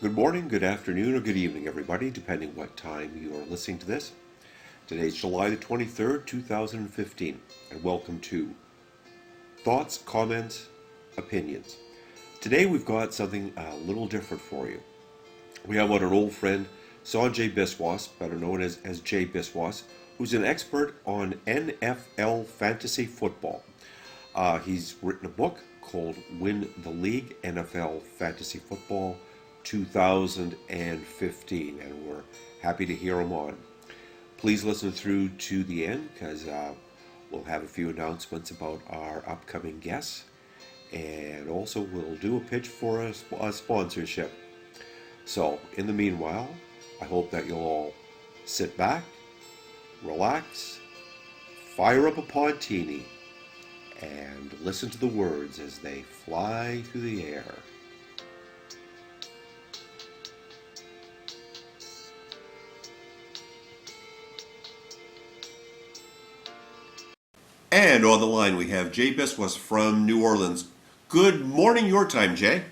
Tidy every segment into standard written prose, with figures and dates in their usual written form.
Good morning, good afternoon, or good evening, everybody, depending what time you are listening to this. Today's July the 23rd, 2015, and welcome to Thoughts, Comments, Opinions. Today we've got something a little different for you. We have an old friend, Sanjay Biswas, better known as Jay Biswas, who's an expert on NFL fantasy football. He's written a book called Win the League, NFL Fantasy Football 2015, and we're happy to hear him on. Please listen through to the end because we'll have a few announcements about our upcoming guests, and also we'll do a pitch for a sponsorship. So, in the meanwhile, I hope that you'll all sit back, relax, fire up a Pontini, and listen to the words as they fly through the air. And on the line we have Jay Biswas from New Orleans. Good morning your time, Jay.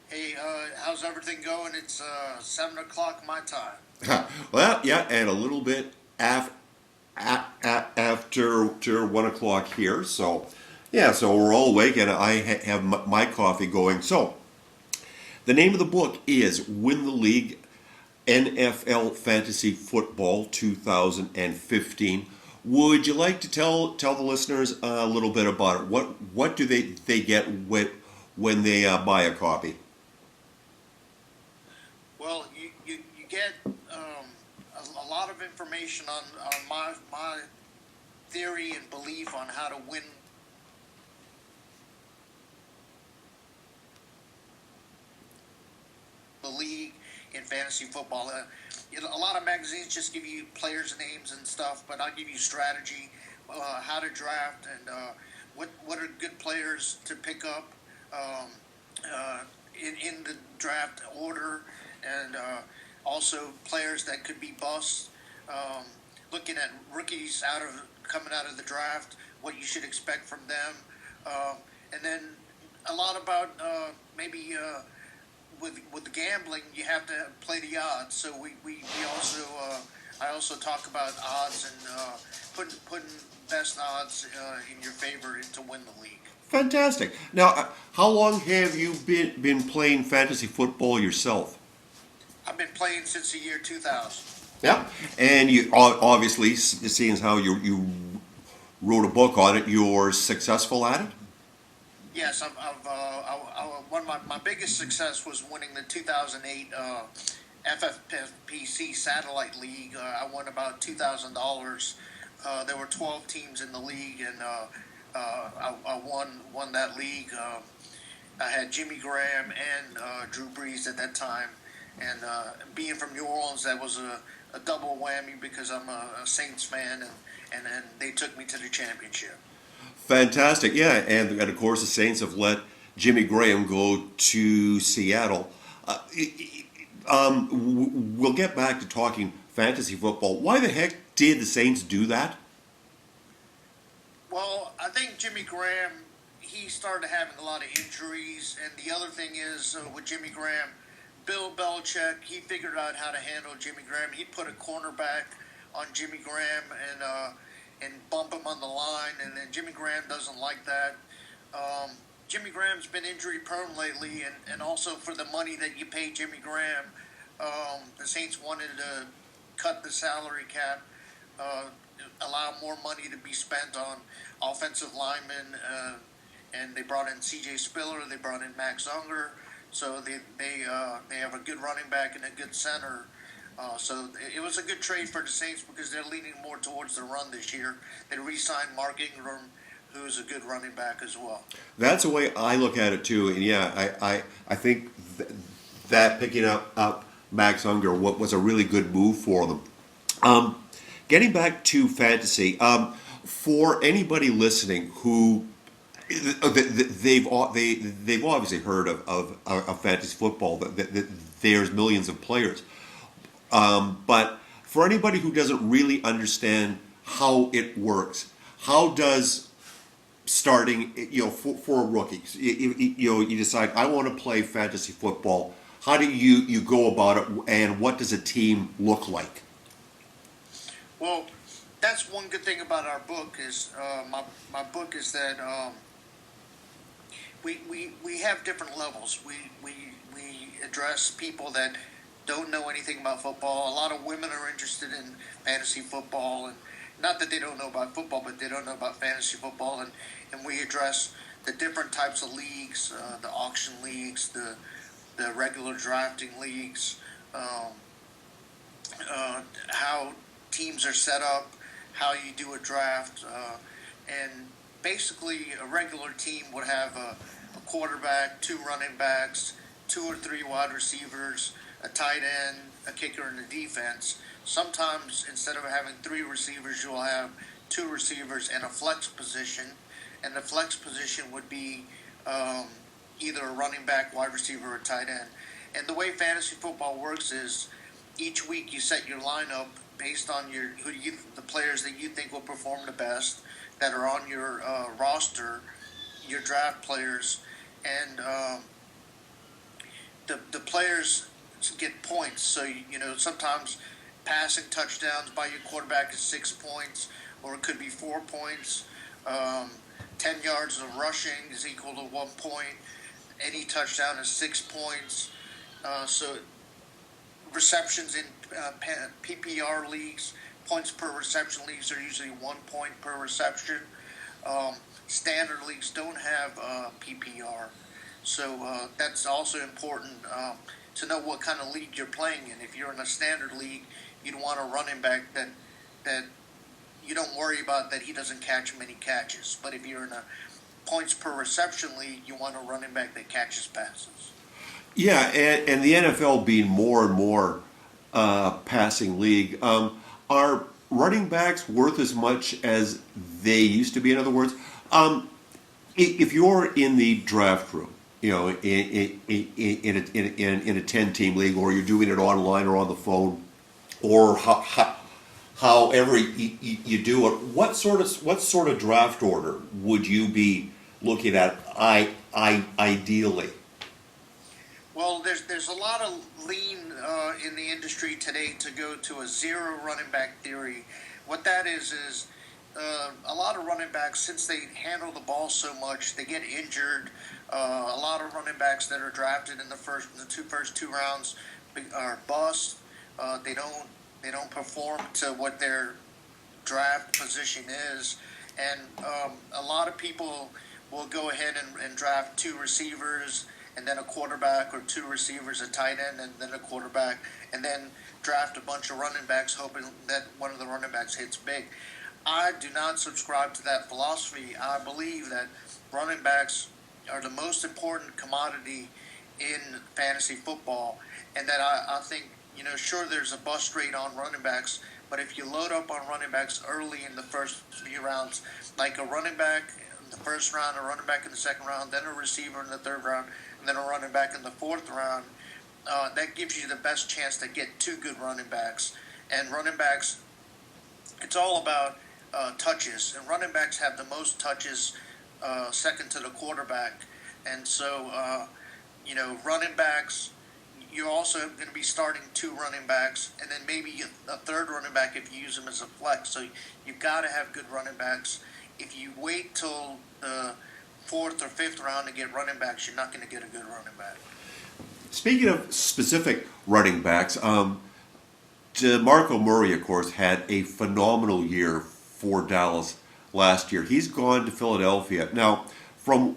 Hey, how's everything going? It's 7 o'clock my time. Well, yeah, and a little bit after 1 o'clock here. So, yeah, so we're all awake, and I have my coffee going. So, the name of the book is Win the League, NFL Fantasy Football 2015. Would you like to tell the listeners a little bit about it? What do they get when they buy a copy? Well, you get a lot of information on my theory and belief on how to win the league in fantasy football. A lot of magazines just give you players' names and stuff, but I'll give you strategy, how to draft, and what are good players to pick up in the draft order, and also players that could be busts. Looking at rookies coming out of the draft, what you should expect from them, and then a lot about maybe. With the gambling, you have to play the odds. So we also I also talk about odds and putting best odds in your favor to win the league. Fantastic. Now, how long have you been playing fantasy football yourself? I've been playing since the year 2000. Yeah, and you obviously, seeing as how you wrote a book on it, you're successful at it. Yes, one of my biggest success was winning the 2008 FFPC Satellite League. I won about $2,000. There were 12 teams in the league, and I won that league. I had Jimmy Graham and Drew Brees at that time, and being from New Orleans, that was a double whammy because I'm a Saints fan, and they took me to the championship. Fantastic, yeah, and of course the Saints have let Jimmy Graham go to Seattle. We'll get back to talking fantasy football. Why the heck did the Saints do that? Well, I think Jimmy Graham, he started having a lot of injuries, and the other thing is with Jimmy Graham, Bill Belichick, he figured out how to handle Jimmy Graham. He put a cornerback on Jimmy Graham and bump him on the line, and then Jimmy Graham doesn't like that. Jimmy Graham's been injury prone lately, and also for the money that you pay Jimmy Graham, the Saints wanted to cut the salary cap, allow more money to be spent on offensive linemen, and they brought in C.J. Spiller, they brought in Max Unger, so they have a good running back and a good center. So it was a good trade for the Saints because they're leaning more towards the run this year. They re-signed Mark Ingram, who's a good running back as well. That's the way I look at it too, and yeah, I think that picking up Max Unger was a really good move for them. Getting back to fantasy, for anybody listening who they've obviously heard of fantasy football. That there's millions of players. But for anybody who doesn't really understand how it works, how does starting, for rookies, you decide I want to play fantasy football. how do you go about it, and what does a team look like? Well, that's one good thing about our book is my book is that we have different levels. We address people that don't know anything about football. A lot of women are interested in fantasy football, and not that they don't know about football, but they don't know about fantasy football. And we address the different types of leagues, the auction leagues, the regular drafting leagues, um, how teams are set up, how you do a draft, and basically a regular team would have a quarterback, two running backs, two or three wide receivers, a tight end, a kicker, and a defense. Sometimes instead of having three receivers, you'll have two receivers and a flex position, and the flex position would be um, either a running back, wide receiver, or tight end. And the way fantasy football works is each week you set your lineup based on the players that you think will perform the best that are on your roster, your draft players, and the players get points. So sometimes passing touchdowns by your quarterback is 6 points, or it could be 4 points. 10 yards of rushing is equal to 1 point. Any touchdown is 6 points. So receptions in PPR leagues, points per reception leagues are usually 1 point per reception. Standard leagues don't have PPR, so that's also important to know what kind of league you're playing in. If you're in a standard league, you'd want a running back that you don't worry about that he doesn't catch many catches. But if you're in a points per reception league, you want a running back that catches passes. Yeah, and the NFL being more and more passing league, are running backs worth as much as they used to be? In other words, if you're in the draft room, in a 10-team league, or you're doing it online or on the phone, or however you do it, what sort of draft order would you be looking at? Ideally. Well, there's a lot of lean in the industry today to go to a zero running back theory. What that is a lot of running backs, since they handle the ball so much, they get injured. A lot of running backs that are drafted in the first two rounds are bust. They don't perform to what their draft position is, and a lot of people will go ahead and draft two receivers and then a quarterback, or two receivers, a tight end, and then a quarterback, and then draft a bunch of running backs hoping that one of the running backs hits big. I do not subscribe to that philosophy. I believe that running backs are the most important commodity in fantasy football, and that I think, sure, there's a bust rate on running backs, but if you load up on running backs early in the first few rounds, like a running back in the first round, a running back in the second round, then a receiver in the third round, and then a running back in the fourth round, that gives you the best chance to get two good running backs. And running backs, it's all about touches, and running backs have the most touches, second to the quarterback. And so, running backs, you're also going to be starting two running backs, and then maybe a third running back if you use them as a flex. So you've got to have good running backs. If you wait till the fourth or fifth round to get running backs, you're not going to get a good running back. Speaking of specific running backs, DeMarco Murray, of course, had a phenomenal year for Dallas last year. He's gone to Philadelphia. Now, from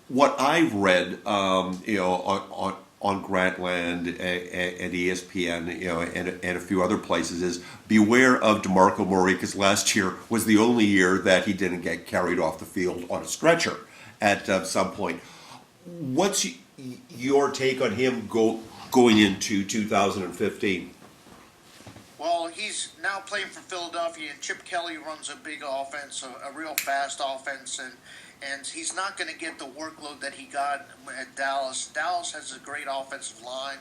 what I've read, on Grantland and ESPN, and a few other places, is beware of DeMarco Murray, because last year was the only year that he didn't get carried off the field on a stretcher at some point. What's your take on him going into 2015? Well, he's now playing for Philadelphia, and Chip Kelly runs a big offense, a real fast offense, and he's not going to get the workload that he got at Dallas. Dallas has a great offensive line,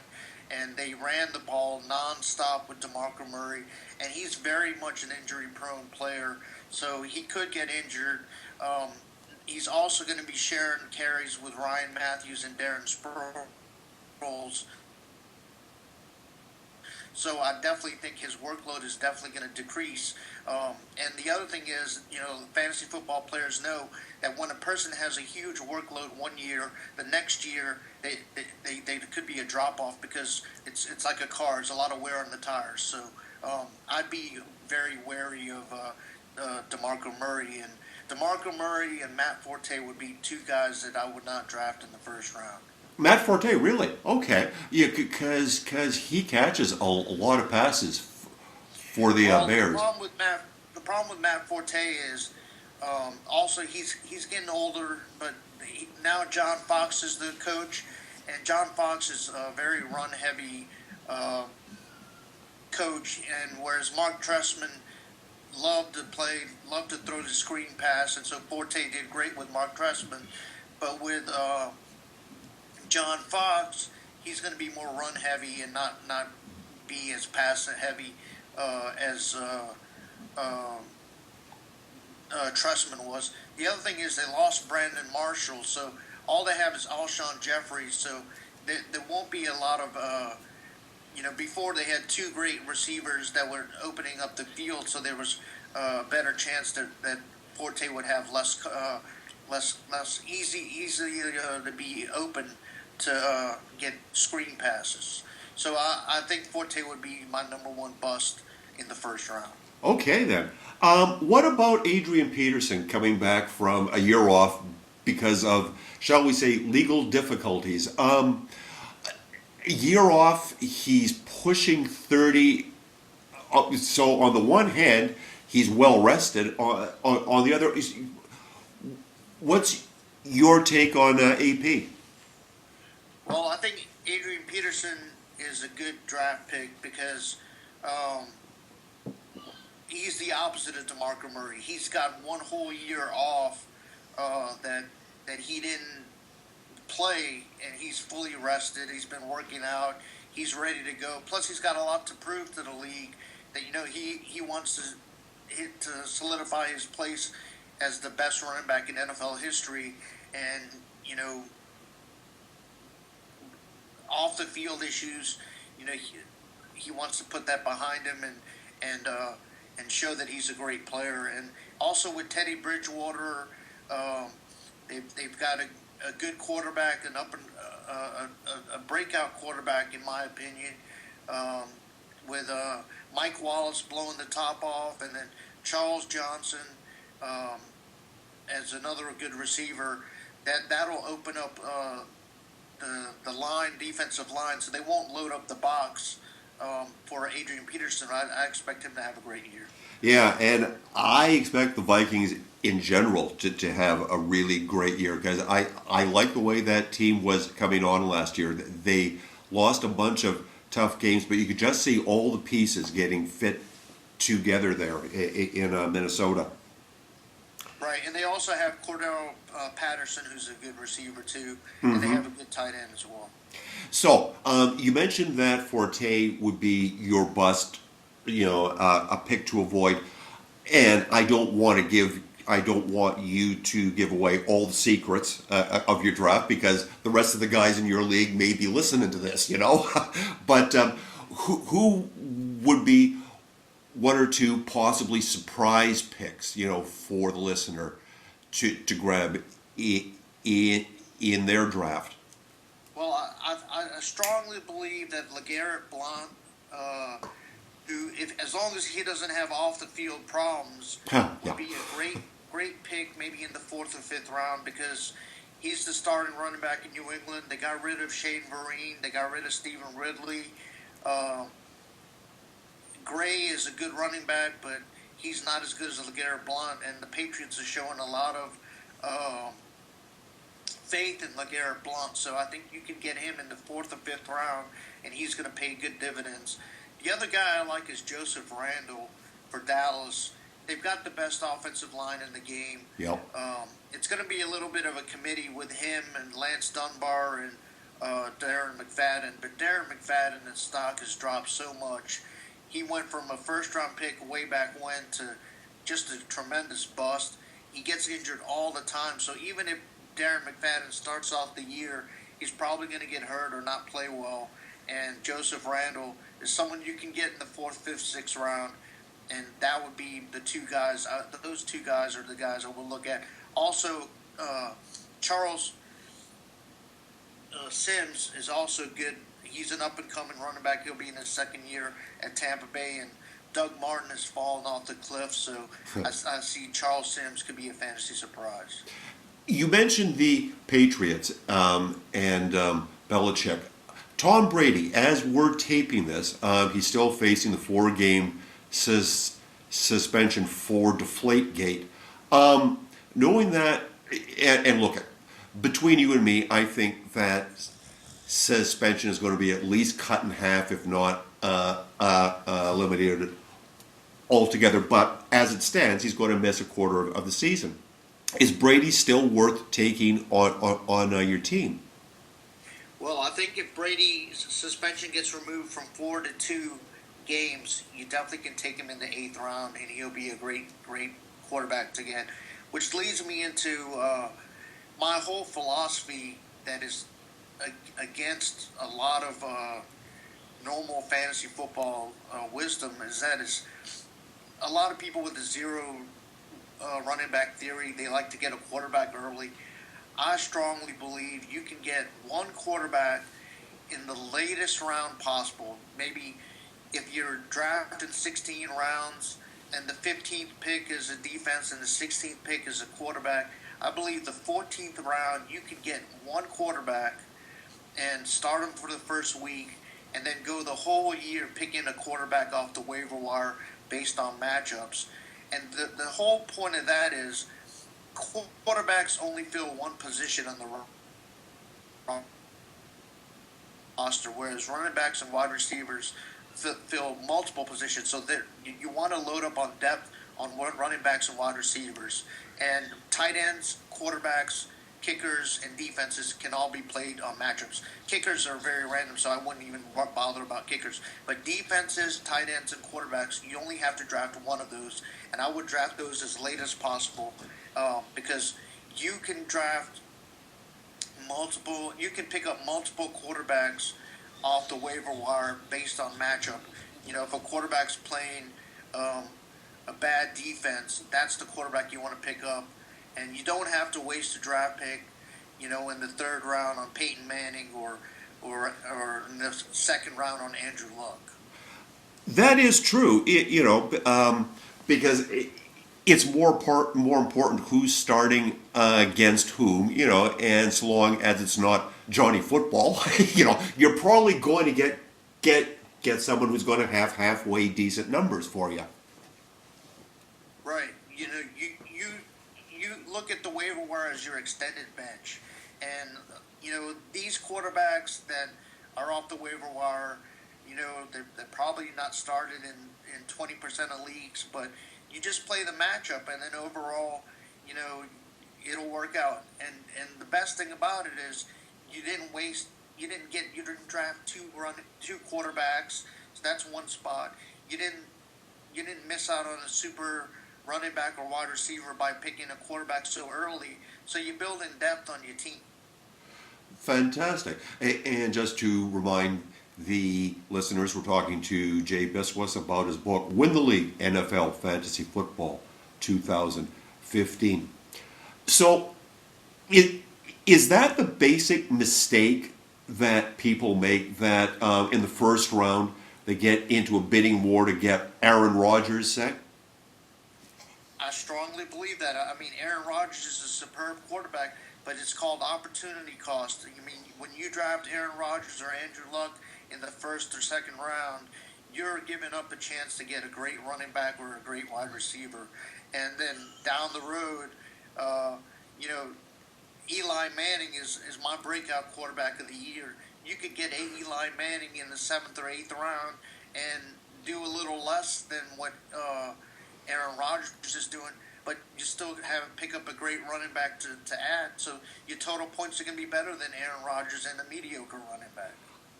and they ran the ball nonstop with DeMarco Murray, and he's very much an injury-prone player, so he could get injured. He's also going to be sharing carries with Ryan Matthews and Darren Sproles. So I definitely think his workload is definitely going to decrease. And the other thing is, fantasy football players know that when a person has a huge workload one year, the next year they could be a drop off because it's like a car. It's a lot of wear on the tires. So I'd be very wary of DeMarco Murray, and DeMarco Murray and Matt Forte would be two guys that I would not draft in the first round. Matt Forte, really? Okay. Yeah, because he catches a lot of passes for the Well, Bears. The problem with Matt Forte is also he's getting older, but now John Fox is the coach, and John Fox is a very run heavy coach, and whereas Mark Trestman loved to throw the screen pass, and so Forte did great with Mark Trestman, but with John Fox, he's going to be more run heavy and not be as pass heavy as Trustman was. The other thing is they lost Brandon Marshall, so all they have is Alshon Jeffrey. So there won't be a lot of before they had two great receivers that were opening up the field, so there was a better chance that Forte would have less easy to be open to get screen passes. So I think Forte would be my number one bust in the first round. Okay, then. What about Adrian Peterson coming back from a year off because of, shall we say, legal difficulties? A year off, he's pushing 30. So on the one hand, he's well rested. On the other, what's your take on AP? Well, I think Adrian Peterson is a good draft pick because he's the opposite of DeMarco Murray. He's got one whole year off that he didn't play, and he's fully rested. He's been working out. He's ready to go. Plus, he's got a lot to prove to the league. That he wants to solidify his place as the best running back in NFL history, and off the field issues, he wants to put that behind him and show that he's a great player. And also with Teddy Bridgewater, they've got a good quarterback, a breakout quarterback in my opinion, with Mike Wallace blowing the top off, and then Charles Johnson as another good receiver. That'll open up the defensive line, so they won't load up the box for Adrian Peterson. I expect him to have a great year. Yeah, and I expect the Vikings in general to have a really great year because I like the way that team was coming on last year. They lost a bunch of tough games, but you could just see all the pieces getting fit together there in Minnesota. Right, and they also have Cordell Patterson, who's a good receiver too, and they have a good tight end as well. So you mentioned that Forte would be your bust, a pick to avoid, and I don't want you to give away all the secrets of your draft because the rest of the guys in your league may be listening to this, But who would be one or two possibly surprise picks, for the listener to grab in their draft? Well, I strongly believe that LeGarrette Blount, who, as long as he doesn't have off the field problems, would be a great pick, maybe in the 4th or 5th round, because he's the starting running back in New England. They got rid of Shane Vereen. They got rid of Stephen Ridley. Gray is a good running back, but he's not as good as LeGarrette Blount, and the Patriots are showing a lot of faith in LeGarrette Blount, so I think you can get him in the 4th or 5th round, and he's going to pay good dividends. The other guy I like is Joseph Randle for Dallas. They've got the best offensive line in the game. Yep. It's going to be a little bit of a committee with him and Lance Dunbar and Darren McFadden, but Darren McFadden's stock has dropped so much. He went from a first-round pick way back when to just a tremendous bust. He gets injured all the time, so even if Darren McFadden starts off the year, he's probably going to get hurt or not play well. and Joseph Randle is someone you can get in the fourth, fifth, sixth round, and that would be the two guys. Those two guys are the guys I will look at. Also, Charles Sims is also good. He's an up and coming running back. He'll be in his second year at Tampa Bay, and Doug Martin has fallen off the cliff. So I see Charles Sims could be a fantasy surprise. You mentioned the Patriots and Belichick. Tom Brady, as we're taping this, he's still facing the 4-game suspension for Deflategate. Knowing that, and look, between you and me, I think that suspension is going to be at least cut in half, if not eliminated altogether. But as it stands, he's going to miss a quarter of the season. Is Brady still worth taking on your team? Well, I think if Brady's suspension gets removed from 4 to 2 games, you definitely can take him in the 8th round, and he'll be a great quarterback to get. Which leads me into my whole philosophy that is against a lot of normal fantasy football wisdom is a lot of people with the zero running back theory, they like to get a quarterback early. I strongly believe you can get one quarterback in the latest round possible. Maybe if you're drafted 16 rounds and the 15th pick is a defense and the 16th pick is a quarterback, I believe the 14th round you can get one quarterback and start him for the first week and then go the whole year picking a quarterback off the waiver wire based on matchups. And the whole point of that is quarterbacks only fill one position on the roster, whereas running backs and wide receivers fill multiple positions. So that you want to load up on depth on running backs and wide receivers. And tight ends, quarterbacks, kickers, and defenses can all be played on matchups. Kickers are very random, so I wouldn't even bother about kickers. But defenses, tight ends, and quarterbacks, you only have to draft one of those. And I would draft those as late as possible because you can draft you can pick up multiple quarterbacks off the waiver wire based on matchup. You know, if a quarterback's playing a bad defense, that's the quarterback you want to pick up. And you don't have to waste a draft pick, you know, in the 3rd round on Peyton Manning or in the 2nd round on Andrew Luck. That is true. Because it's more important who's starting against whom, and so long as it's not Johnny Football, you're probably going to get someone who's going to have halfway decent numbers for you. Right. You look at the waiver wire as your extended bench, and these quarterbacks that are off the waiver wire, they're probably not started in 20% of leagues, but you just play the matchup, and then overall, it'll work out. And the best thing about it is you didn't draft two quarterbacks, so that's one spot. You didn't miss out on a super running back or wide receiver by picking a quarterback so early, so you build in depth on your team. Fantastic. And just to remind the listeners, we're talking to Jay Biswas about his book, Win the League, NFL Fantasy Football 2015. So, is that the basic mistake that people make, that in the first round they get into a bidding war to get Aaron Rodgers, say? I strongly believe that. I mean, Aaron Rodgers is a superb quarterback, but it's called opportunity cost. I mean, when you draft Aaron Rodgers or Andrew Luck in the 1st or 2nd round, you're giving up a chance to get a great running back or a great wide receiver. And then down the road, Eli Manning is my breakout quarterback of the year. You could get Eli Manning in the 7th or 8th round and do a little less than what Aaron Rodgers is doing, but you still pick up a great running back to add. So your total points are going to be better than Aaron Rodgers and a mediocre running back.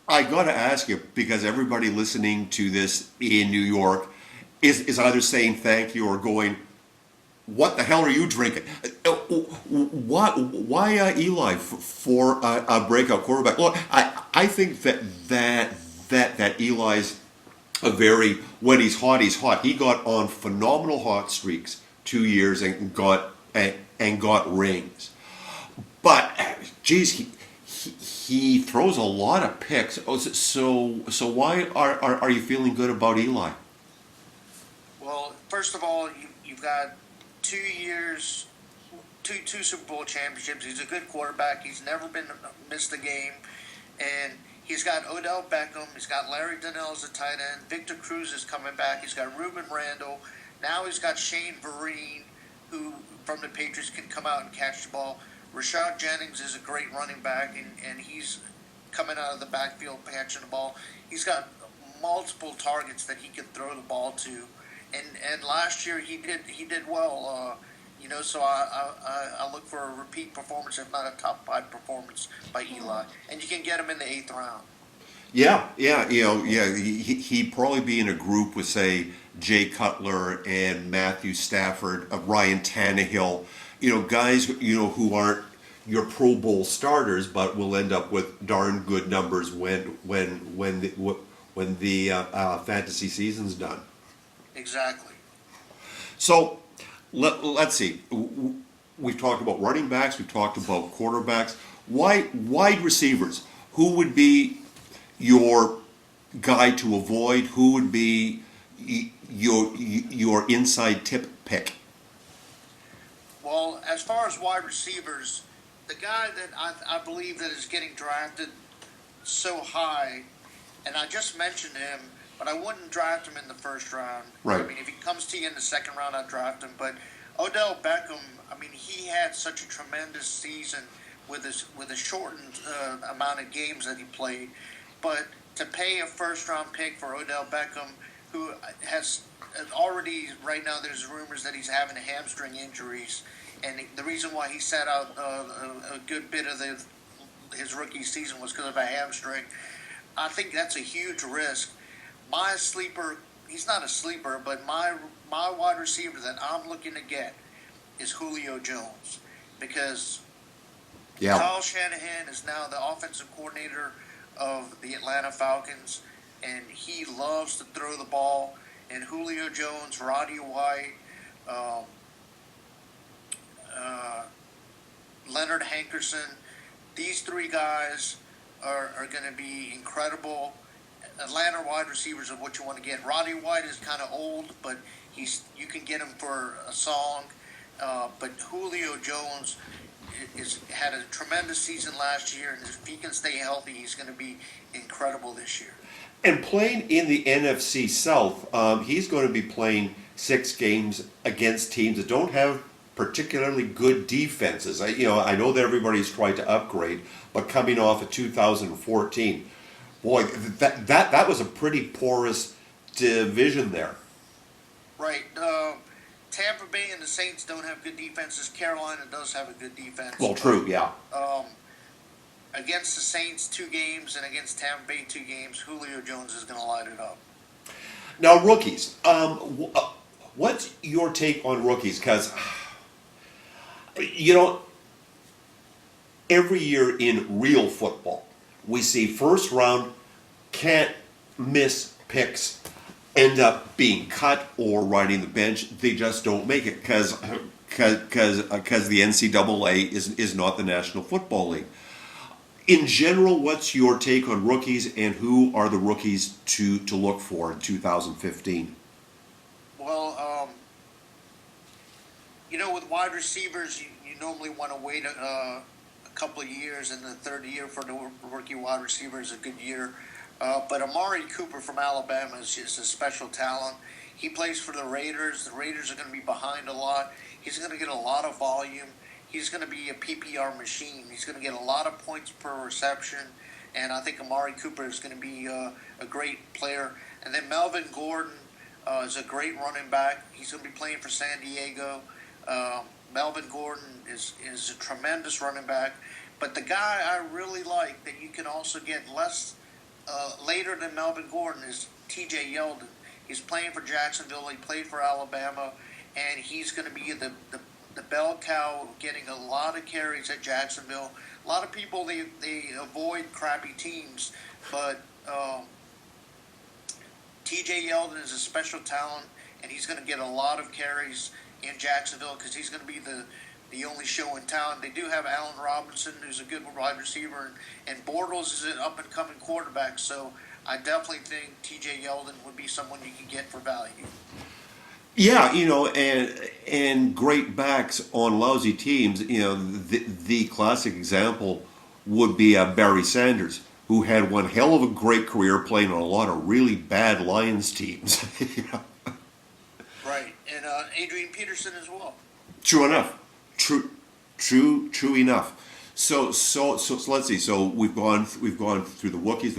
I got to ask you, because everybody listening to this in New York is either saying thank you or going, what the hell are you drinking? Why Eli for a breakout quarterback? Look, I think that Eli's a very when he's hot, he's hot. He got on phenomenal hot streaks 2 years and got rings. But geez, he throws a lot of picks. Oh, so why are you feeling good about Eli? Well, first of all, you've got 2 years, two Super Bowl championships. He's a good quarterback. He's never been missed a game, and he's got Odell Beckham. He's got Larry Donnell as a tight end. Victor Cruz is coming back. He's got Ruben Randall. Now he's got Shane Vereen, who from the Patriots can come out and catch the ball. Rashad Jennings is a great running back, and he's coming out of the backfield catching the ball. He's got multiple targets that he can throw the ball to, and last year he did well. So I look for a repeat performance, if not a top 5 performance by Eli, and you can get him in the 8th round. Yeah, he'd probably be in a group with, say, Jay Cutler and Matthew Stafford, Ryan Tannehill, guys, who aren't your Pro Bowl starters, but will end up with darn good numbers when the fantasy season's done. Exactly. So let's see. We've talked about running backs. We've talked about quarterbacks. Wide receivers. Who would be your guy to avoid? Who would be your inside tip pick? Well, as far as wide receivers, the guy that I believe that is getting drafted so high, and I just mentioned him, but I wouldn't draft him in the first round. Right. I mean, if he comes to you in the second round, I'd draft him. But Odell Beckham, I mean, he had such a tremendous season with a shortened amount of games that he played. But to pay a first-round pick for Odell Beckham, who has already, right now there's rumors that he's having hamstring injuries, and the reason why he sat out a good bit of his rookie season was because of a hamstring. I think that's a huge risk. My sleeper, he's not a sleeper, but my wide receiver that I'm looking to get is Julio Jones, because Kyle Shanahan is now the offensive coordinator of the Atlanta Falcons, and he loves to throw the ball. And Julio Jones, Roddy White, Leonard Hankerson, these 3 guys are going to be incredible Atlanta wide receivers are what you want to get. Roddy White is kind of old, but you can get him for a song. But Julio Jones had a tremendous season last year, and if he can stay healthy, he's going to be incredible this year. And playing in the NFC South, he's going to be playing 6 games against teams that don't have particularly good defenses. I know that everybody's tried to upgrade, but coming off of 2014, boy, that was a pretty porous division there. Right. Tampa Bay and the Saints don't have good defenses. Carolina does have a good defense. Well, true, yeah. Against the Saints 2 games and against Tampa Bay 2 games, Julio Jones is going to light it up. Now, rookies. What's your take on rookies? Because, every year in real football, we see first round, can't miss picks end up being cut or riding the bench. They just don't make it because the NCAA is not the National Football League. In general, what's your take on rookies, and who are the rookies to look for in 2015? Well, with wide receivers, you normally want to wait a couple of years, and the third year for the rookie wide receiver is a good year. But Amari Cooper from Alabama is just a special talent. He plays for the Raiders. The Raiders are going to be behind a lot. He's going to get a lot of volume. He's going to be a PPR machine. He's going to get a lot of points per reception. And I think Amari Cooper is going to be a great player. And then Melvin Gordon is a great running back. He's going to be playing for San Diego. Melvin Gordon is a tremendous running back. But the guy I really like that you can also get later than Melvin Gordon is T.J. Yeldon. He's playing for Jacksonville. He played for Alabama, and he's going to be the the bell cow, getting a lot of carries at Jacksonville. A lot of people they avoid crappy teams, but T.J. Yeldon is a special talent, and he's going to get a lot of carries in Jacksonville because he's going to be the only show in town. They do have Allen Robinson, who's a good wide receiver, and Bortles is an up and coming quarterback. So I definitely think T.J. Yeldon would be someone you can get for value. Yeah, and great backs on lousy teams. The classic example would be Barry Sanders, who had one hell of a great career playing on a lot of really bad Lions teams. Right, and Adrian Peterson as well. True enough. True enough. So let's see. So we've gone through the Wookiees,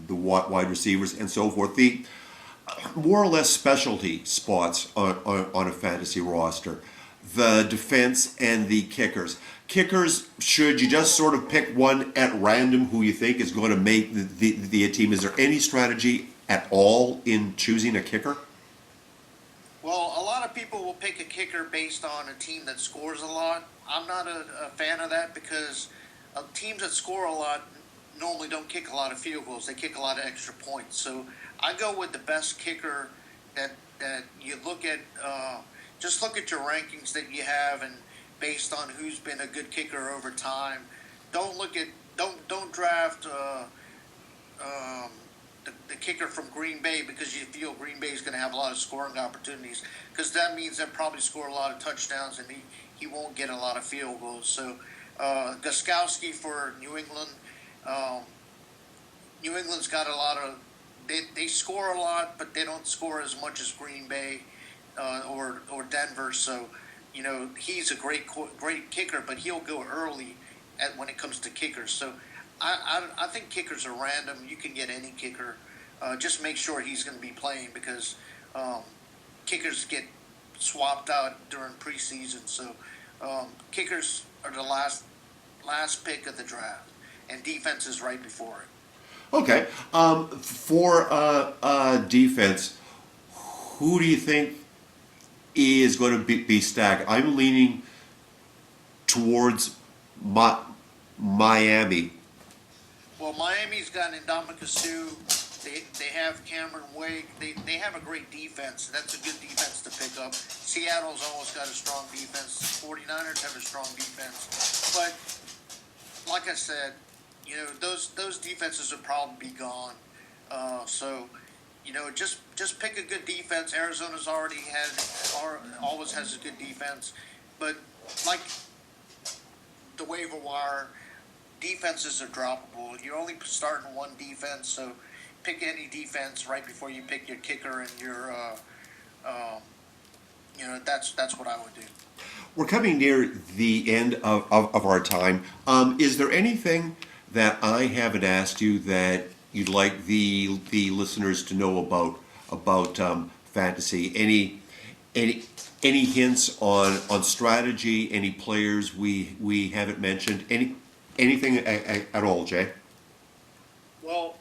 the wide receivers, and so forth. The more or less specialty spots on a fantasy roster, the defense and the kickers. Kickers, should you just sort of pick one at random who you think is going to make the team? Is there any strategy at all in choosing a kicker? Well, a lot of people will pick a kicker based on a team that scores a lot. I'm not a fan of that because teams that score a lot normally don't kick a lot of field goals. They kick a lot of extra points. So I go with the best kicker that you look at. Just look at your rankings that you have, and based on who's been a good kicker over time. Don't draft the kicker from Green Bay because you feel Green Bay is going to have a lot of scoring opportunities, because that means they'll probably score a lot of touchdowns and he won't get a lot of field goals. So Gostkowski for New England. New England's got a lot of they score a lot, but they don't score as much as Green Bay or Denver. So he's a great kicker, but he'll go early when it comes to kickers. So I think kickers are random. You can get any kicker. Just make sure he's going to be playing, because kickers get swapped out during preseason. So kickers are the last pick of the draft, and defense is right before it. Okay. For defense, who do you think is going to be stacked? I'm leaning towards Miami. Well, Miami's got Ndamukong Suh. They have Cameron Wake. They have a great defense. That's a good defense to pick up. Seattle's always got a strong defense. 49ers have a strong defense. But like I said, those defenses will probably be gone. So just pick a good defense. Arizona's always has a good defense. But like the waiver wire, defenses are droppable. You're only starting one defense, so pick any defense right before you pick your kicker and your, that's what I would do. We're coming near the end of our time. Is there anything that I haven't asked you that you'd like the listeners to know about fantasy? Any hints on strategy? Any players we haven't mentioned? Anything at all, Jay? Well,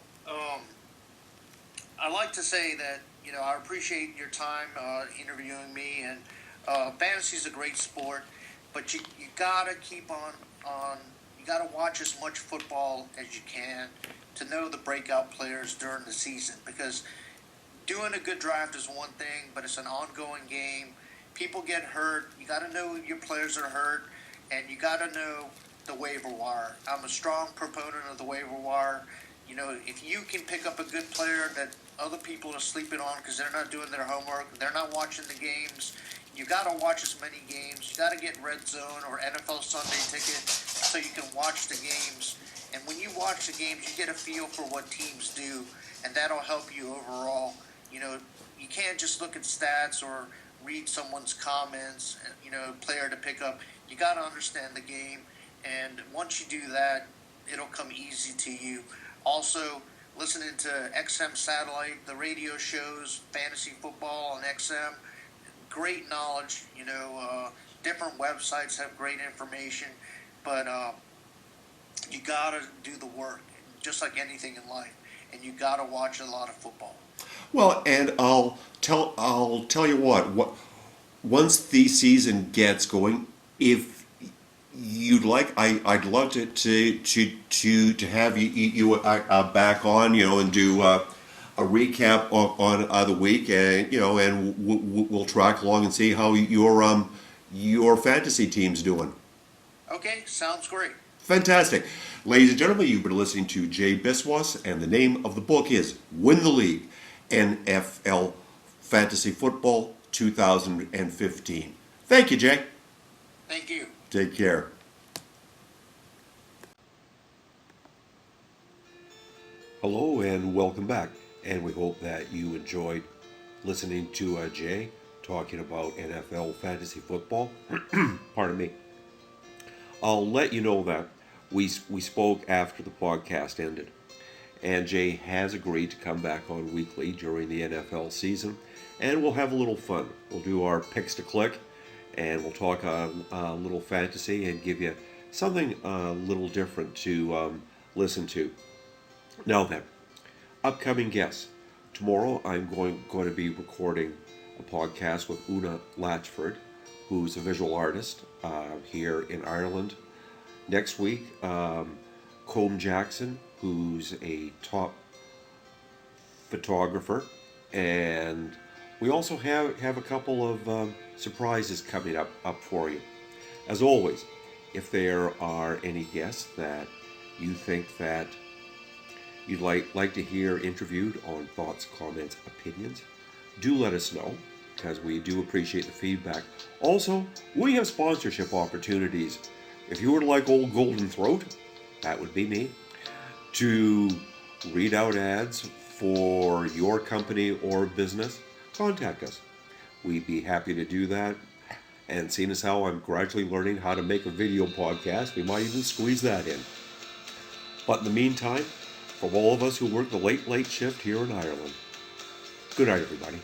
I like to say that I appreciate your time interviewing me, and fantasy is a great sport, but you gotta keep on. You gotta watch as much football as you can to know the breakout players during the season, because doing a good draft is one thing, but it's an ongoing game. People get hurt. You got to know your players are hurt, and you got to know the waiver wire. I'm a strong proponent of the waiver wire. If you can pick up a good player that other people are sleeping on because they're not doing their homework, they're not watching the games, you got to watch as many games. You got to get Red Zone or NFL Sunday Ticket so you can watch the games. And when you watch the games, you get a feel for what teams do, and that'll help you overall. You can't just look at stats or read someone's comments, player to pick up. You got to understand the game, and once you do that, it'll come easy to you. Also, listening to XM Satellite, the radio shows, fantasy football on XM, great knowledge. Different websites have great information, but you got to do the work, just like anything in life, and you got to watch a lot of football. Well, and I'll tell you what once the season gets going, if you'd like, I'd love to have you back on, and do a recap on the week, and we'll track along and see how your fantasy team's doing. Okay, sounds great. Fantastic. Ladies and gentlemen, you've been listening to Jay Biswas, and the name of the book is Win the League, NFL Fantasy Football 2015. Thank you, Jay. Thank you. Take care. Hello and welcome back. And we hope that you enjoyed listening to Jay talking about NFL fantasy football. Pardon me. I'll let you know that we spoke after the podcast ended. And Jay has agreed to come back on weekly during the NFL season. And we'll have a little fun. We'll do our picks to click. And we'll talk a little fantasy and give you something a little different to listen to. Now then, upcoming guests. Tomorrow I'm going to be recording a podcast with Una Latchford, who's a visual artist here in Ireland. Next week, Colm Jackson, who's a top photographer. And we also have a couple of surprises coming up for you. As always, if there are any guests that you think that you'd like to hear interviewed on thoughts, comments, opinions, do let us know, because we do appreciate the feedback. Also, we have sponsorship opportunities. If you would like old Golden Throat, that would be me, to read out ads for your company or business, contact us. We'd be happy to do that. And seeing as how I'm gradually learning how to make a video podcast, we might even squeeze that in. But in the meantime, from all of us who work the late shift here in Ireland, good night, everybody.